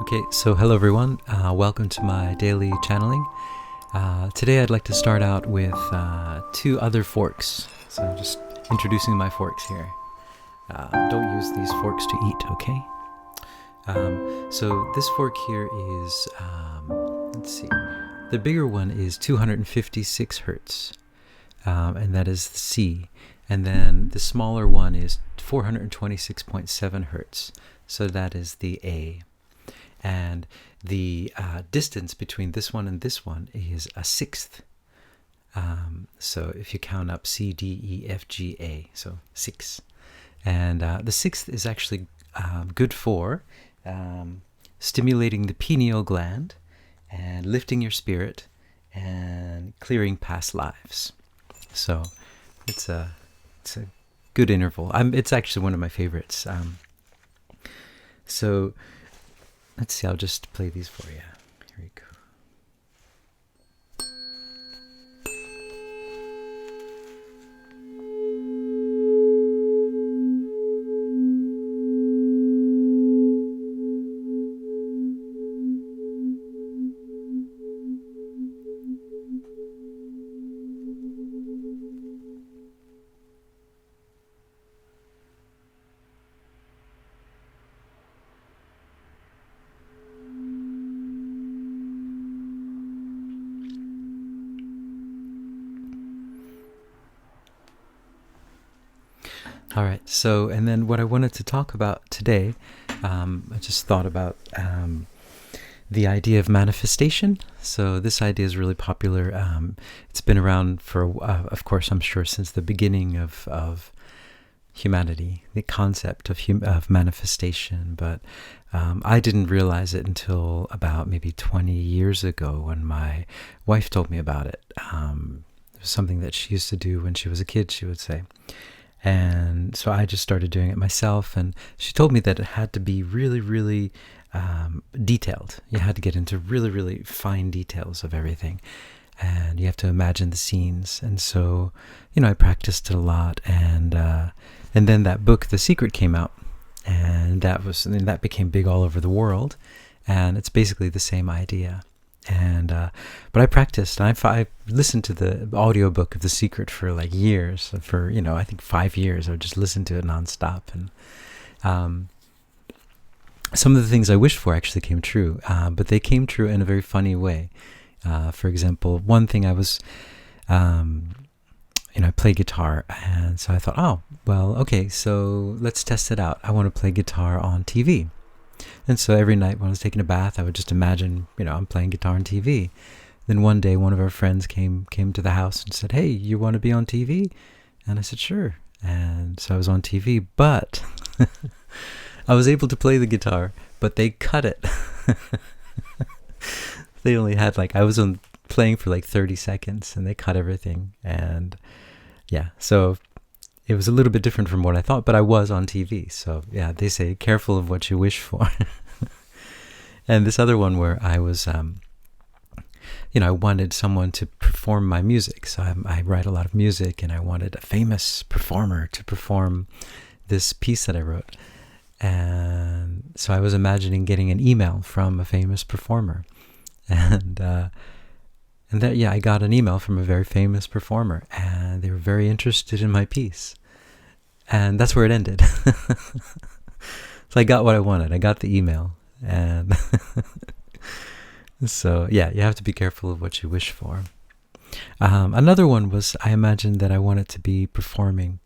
Okay, so hello everyone. Welcome to my daily channeling. Today I'd like to start out with two other forks. So I'm just introducing my forks here. Don't use these forks to eat, okay? So this fork here is, let's see, the bigger one is 256 hertz, and that is the C. And then the smaller one is 426.7 hertz, so that is the A. And the distance between this one and this one is a sixth. So if you count up C, D, E, F, G, A, so 6. And the sixth is actually good for stimulating the pineal gland and lifting your spirit and clearing past lives. So it's a good interval. It's actually one of my favorites. So let's see, I'll just play these for you. Here we go. All right, so, and then what I wanted to talk about today, I just thought about the idea of manifestation. So this idea is really popular. It's been around for, of course, I'm sure, since the beginning of humanity, the concept of manifestation. But I didn't realize it until about maybe 20 years ago when my wife told me about it. It was something that she used to do when she was a kid, she would say. And so I just started doing it myself, and she told me that it had to be really, really detailed. You had to get into really, really fine details of everything, and you have to imagine the scenes. And so, I practiced it a lot, and then that book, The Secret, came out, and that became big all over the world, and it's basically the same idea. And but I practiced, and I listened to the audiobook of The Secret for like years, for I think 5 years. I would just listen to it nonstop, and some of the things I wished for actually came true, but they came true in a very funny way. For example, one thing I was, I play guitar, and so I thought, oh well, okay, so let's test it out. I want to play guitar on TV. And so every night when I was taking a bath, I would just imagine, I'm playing guitar on TV. Then one day, one of our friends came to the house and said, "Hey, you want to be on TV?" And I said, "Sure." And so I was on TV, but I was able to play the guitar, but they cut it. They only had I was playing for 30 seconds, and they cut everything. And yeah, so it was a little bit different from what I thought, but I was on TV. So yeah, they say, careful of what you wish for. And this other one where I was, I wanted someone to perform my music. So I write a lot of music, and I wanted a famous performer to perform this piece that I wrote. And so I was imagining getting an email from a famous performer. And I got an email from a very famous performer, and they were very interested in my piece. And that's where it ended. So I got what I wanted. I got the email. And so, yeah, you have to be careful of what you wish for. Another one was, I imagined that I wanted to be performing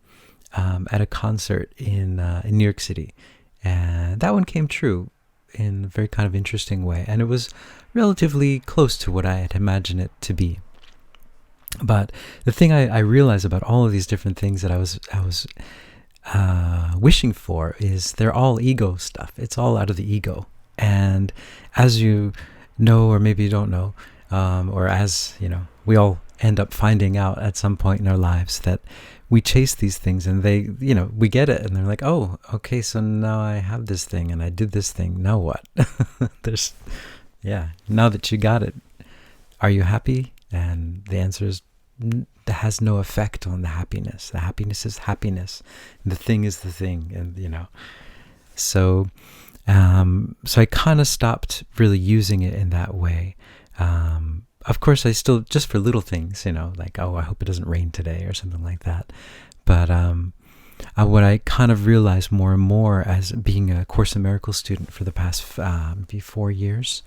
at a concert in New York City. And that one came true in a very kind of interesting way. And it was relatively close to what I had imagined it to be. But the thing I realized about all of these different things that I was wishing for is they're all ego stuff. It's all out of the ego. And as you know, or maybe you don't know, or as we all end up finding out at some point in our lives that we chase these things, and they, we get it, and they're like, oh, okay, so now I have this thing, and I did this thing. Now what? Now that you got it, are you happy? And the answer is, that has no effect on the happiness. The happiness is happiness. The thing is the thing, and so So I kind of stopped really using it in that way. Of course, I still, just for little things, like, oh, I hope it doesn't rain today or something like that. But what I kind of realized more and more as being a Course in Miracles student for the past 4 years,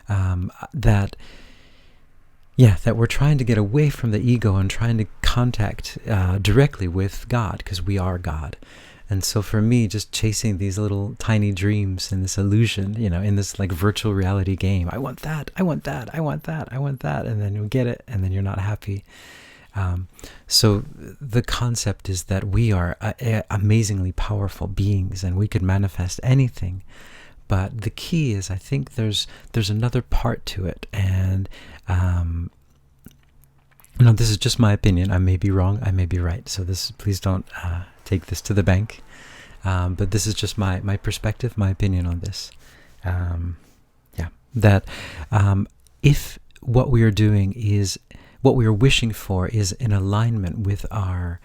that we're trying to get away from the ego and trying to contact directly with God, because we are God. And so for me, just chasing these little tiny dreams in this illusion, in this like virtual reality game, I want that, I want that, I want that, I want that, and then you get it, and then you're not happy. So the concept is that we are amazingly powerful beings, and we could manifest anything. But the key is, I think there's another part to it, and this is just my opinion. I may be wrong, I may be right. So please don't take this to the bank. But this is just my perspective, my opinion on this. That if what we are doing is, what we are wishing for is in alignment with our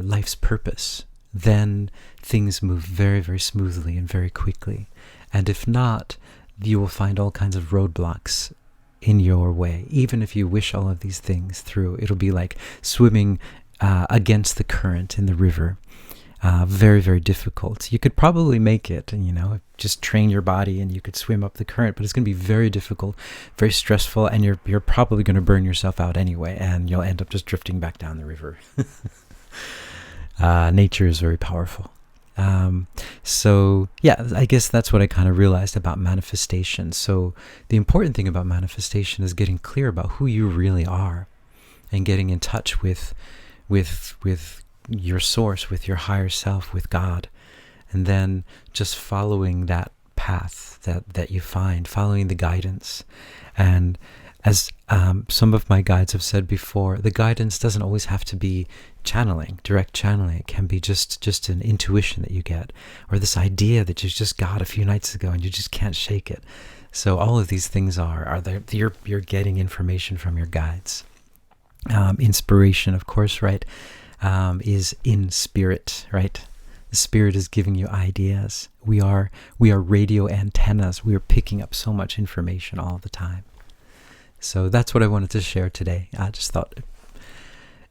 life's purpose, then things move very, very smoothly and very quickly. And if not, you will find all kinds of roadblocks in your way. Even if you wish all of these things through, it'll be like swimming against the current in the river. Very, very difficult. You could probably make it, and just train your body and you could swim up the current, but it's going to be very difficult, very stressful, and you're probably going to burn yourself out anyway, and you'll end up just drifting back down the river. Nature is very powerful. So I guess that's what I kind of realized about manifestation. So the important thing about manifestation is getting clear about who you really are, and getting in touch with your source, with your higher self, with God, and then just following that path that you find, following the guidance. And as some of my guides have said before, the guidance doesn't always have to be channeling, direct channeling. It can be just an intuition that you get, or this idea that you just got a few nights ago and you just can't shake it. So all of these things are there. You're getting information from your guides. Inspiration, of course, right, is in spirit, right? The spirit is giving you ideas. We are radio antennas. We are picking up so much information all the time. So that's what I wanted to share today. I just thought,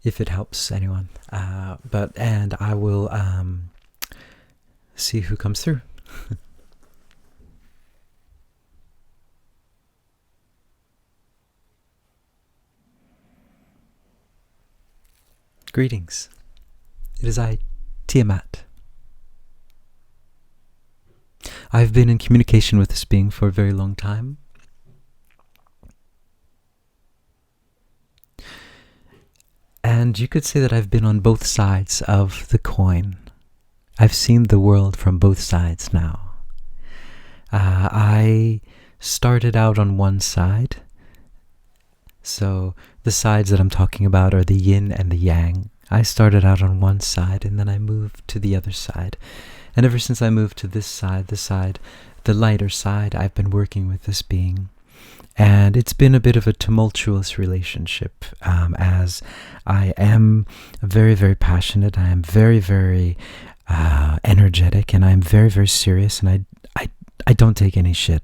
if it helps anyone, and I will see who comes through. Greetings. It is I, Tiamat. I've been in communication with this being for a very long time. And you could say that I've been on both sides of the coin. I've seen the world from both sides now. I started out on one side. So the sides that I'm talking about are the yin and the yang. I started out on one side, and then I moved to the other side. And ever since I moved to this side, the lighter side, I've been working with this being. And it's been a bit of a tumultuous relationship, as I am very, very passionate. I am very, very energetic, and I am very, very serious, and I don't take any shit.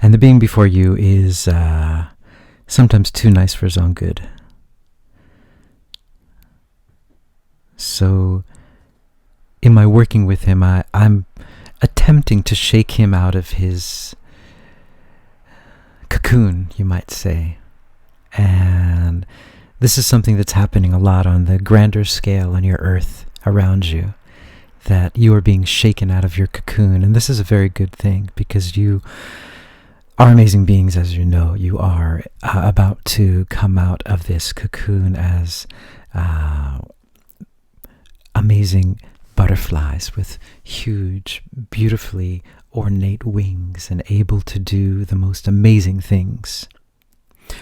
And the being before you is sometimes too nice for his own good. So in my working with him, I'm attempting to shake him out of his cocoon, you might say. And this is something that's happening a lot on the grander scale on your earth around you, that you are being shaken out of your cocoon. And this is a very good thing, because you are amazing beings, as you know. You are about to come out of this cocoon as amazing butterflies with huge, beautifully ornate wings and able to do the most amazing things.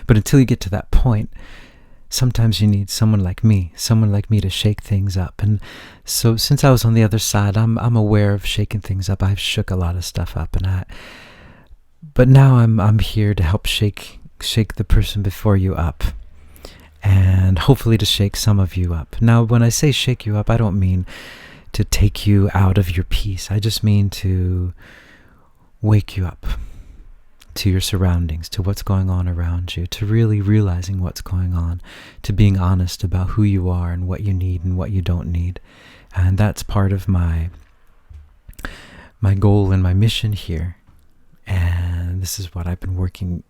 But until you get to that point, sometimes you need someone like me to shake things up. And so since I was on the other side, I'm aware of shaking things up. I've shook a lot of stuff up, but now I'm here to help shake the person before you up, and hopefully to shake some of you up. Now, when I say shake you up, I don't mean to take you out of your peace. I just mean to wake you up to your surroundings, to what's going on around you, to really realizing what's going on, to being honest about who you are and what you need and what you don't need. And that's part of my goal and my mission here. And this is what I've been working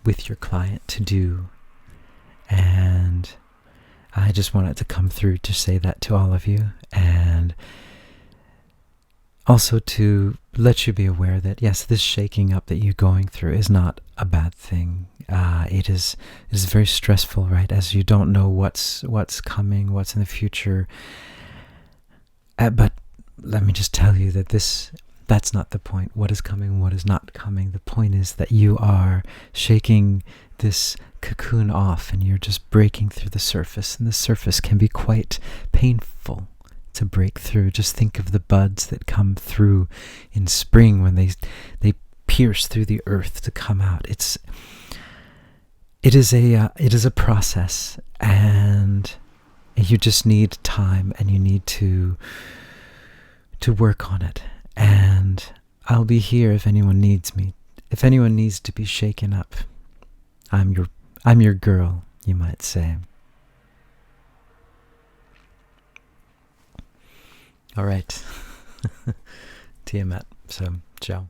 with your client to do. And I just wanted to come through to say that to all of you, and also to let you be aware that, yes, this shaking up that you're going through is not a bad thing. It is very stressful, right? As you don't know what's coming, what's in the future. But let me just tell you that that's not the point. What is coming, what is not coming. The point is that you are shaking this cocoon off, and you're just breaking through the surface. And the surface can be quite painful to break through. Just think of the buds that come through in spring when they pierce through the earth to come out. It is a process, and you just need time, and you need to work on it. And I'll be here if anyone needs me. If anyone needs to be shaken up, I'm your girl, you might say. All right. Tiamat. So, ciao.